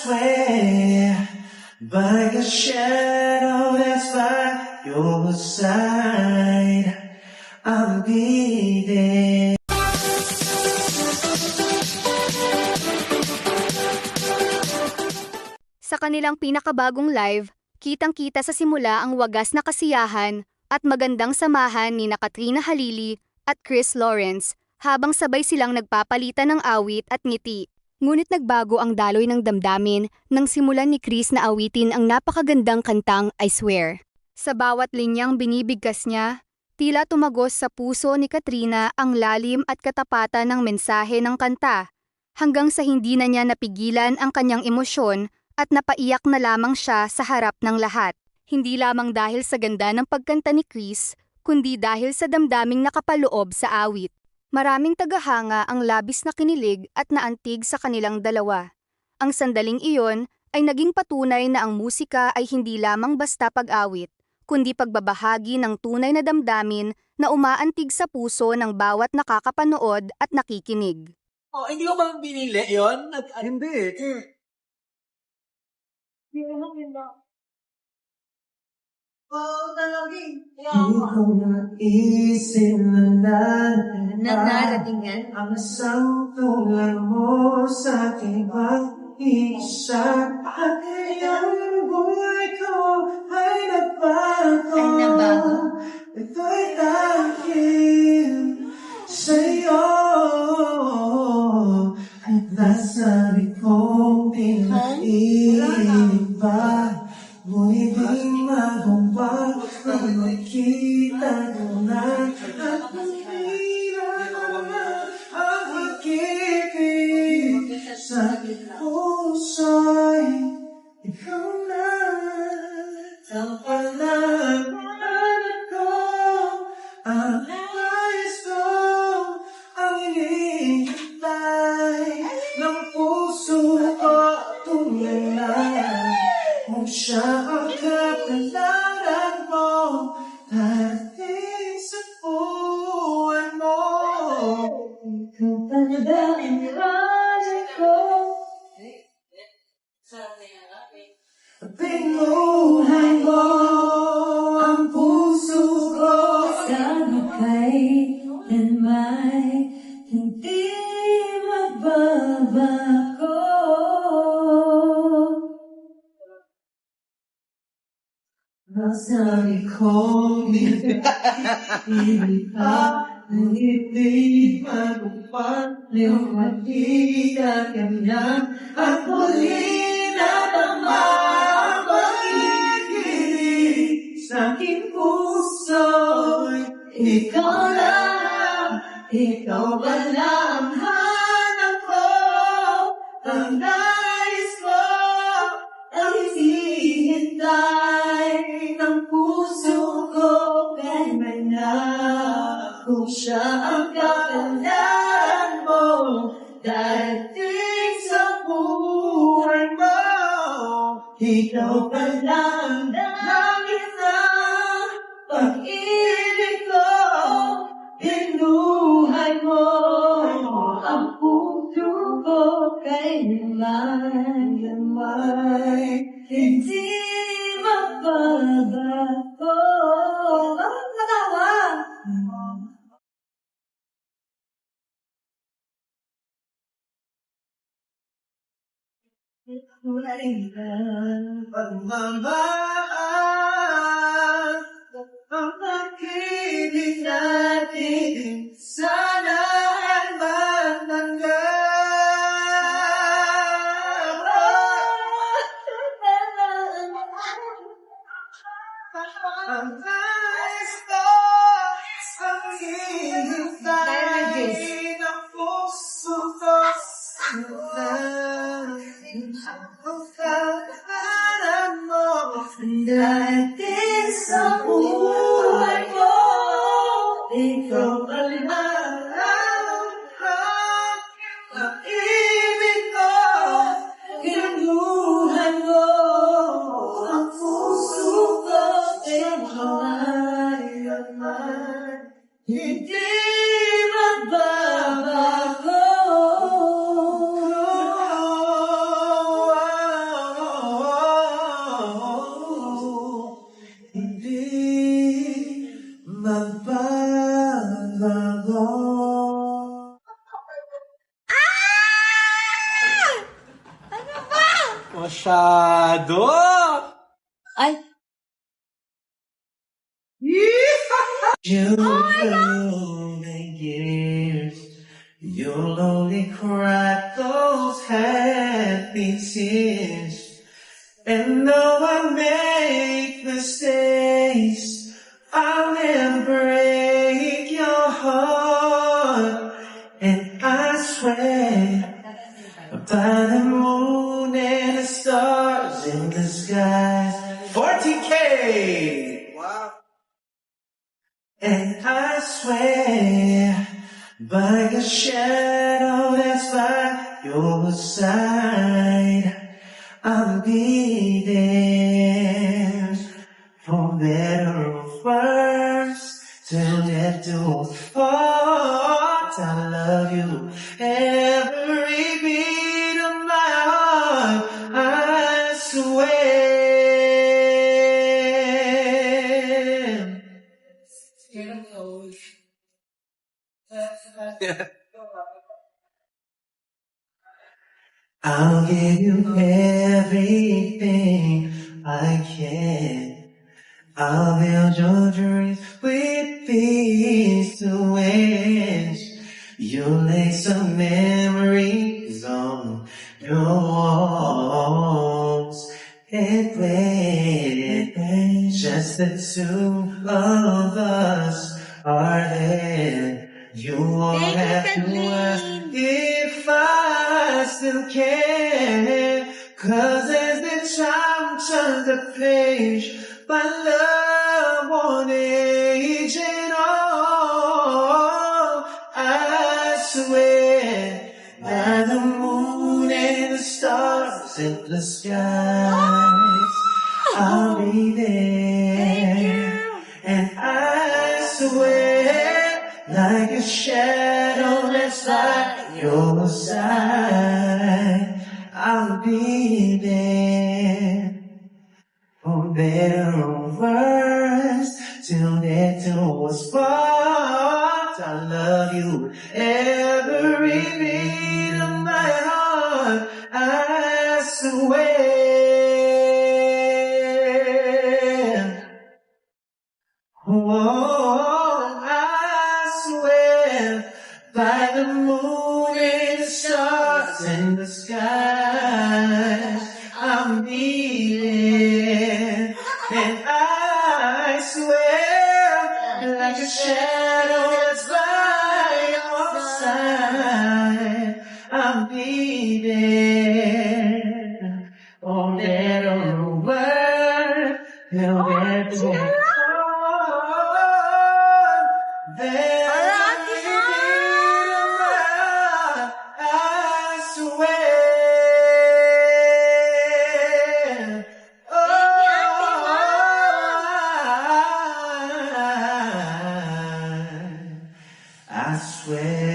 swear by the shadow that's by your side, I'll be there. Sa kanilang pinakabagong live, kitang-kita sa simula ang wagas na kasiyahan at magandang samahan ni Katrina Halili at Chris Lawrence habang sabay silang nagpapalitan ng awit at ngiti. Ngunit nagbago ang daloy ng damdamin nang simulan ni Chris na awitin ang napakagandang kantang I Swear. Sa bawat linyang binibigkas niya, tila tumagos sa puso ni Katrina ang lalim at katapatan ng mensahe ng kanta, hanggang sa hindi na niya napigilan ang kanyang emosyon at napaiyak na lamang siya sa harap ng lahat. Hindi lamang dahil sa ganda ng pagkanta ni Chris, kundi dahil sa damdaming nakapaloob sa awit. Maraming tagahanga ang labis na kinilig at naantig sa kanilang dalawa. Ang sandaling iyon ay naging patunay na ang musika ay hindi lamang basta pag-awit, kundi pagbabahagi ng tunay na damdamin na umaantig sa puso ng bawat nakakapanood at nakikinig. Oh, hindi ko ba binili yun? Hindi. Hindi ko naisip na Naratingan? ang isang tulad mo sa aking pag-iisa. At ngayong buhay ko ay nagbago. Ito'y dahil sa'yo. At nasa likong pinaibig ba? Ngunit di magumpag ang nakita ko na at nanira ang pag-ibig sa aking puso'y ikaw na. Ang panapanag ko, ang nais ko, ang hinihintay ng puso ko tunay na. Kung siya ang kapalaran mo, darating sa buwan mo. Ikaw pa na ba ang niraja ko? Pinuhay mo ang puso ko. Sana kailanman hindi magbabago. Nasa likong ibig pa, ng ibig magpapaliw magkita kanya, at muli na naman makikinig sa aking puso. Ikaw lang, ikaw ba lang ang hanap ko, ang nais ko, ang hinihintay ng puso ko. Kailan na kung siya ang kapalaran mo, darating sa buhay mo. Ikaw pa lang langit na pag-ibig ko. Pinuhay mo ang puso ko. Kailanman Hindi magbabago. Bakit natawa? pagmamahal ang pag-ibig natin sana ay matanggap. Ang nais ko, ang hinihintay ng puso ko. Ang kapalaran mo, Darating sa buhay ko. ikaw pa rin ang ibig ko. Kinuhan mo ang puso ko. Ikaw ay naman Hindi magbabago. Masyado! Ay, You through the years, you'll only cry those happy tears. And though I make mistakes, I'll never break your heart. And I swear, by the moon and the stars in the skies, 40K! Wow. And I swear, by the shadow that's by your side, I'll be there, for better or worse, till death do us part. I love you every beat of my heart, I swear. I'll give you everything I can. I'll build your dreams with peace to wish. You'll lay some memories on your walls. And when just the two of us are there, you won't have to ask if I still care. 'Cause as the time turns the page, my love won't age at all. I swear, by the moon and the stars in the skies, I'll be there. And I swear, like a shadow that's by your side, I'll be there, for better or worse, till death do us part. I love you every beat of my heart, I swear. Oh, I swear, by the moon and the stars in the skies, I'll be there. And I swear, like a shadow that's by your side, I'll be there. Oh, there on the word, till there to I swear. I swear.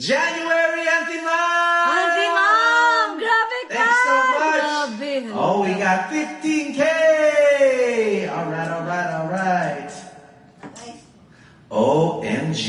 January, Auntie Mom! Auntie Mom! Grabe ka! Thanks so much. Grabe. Oh, we got 15K! Alright. OMG.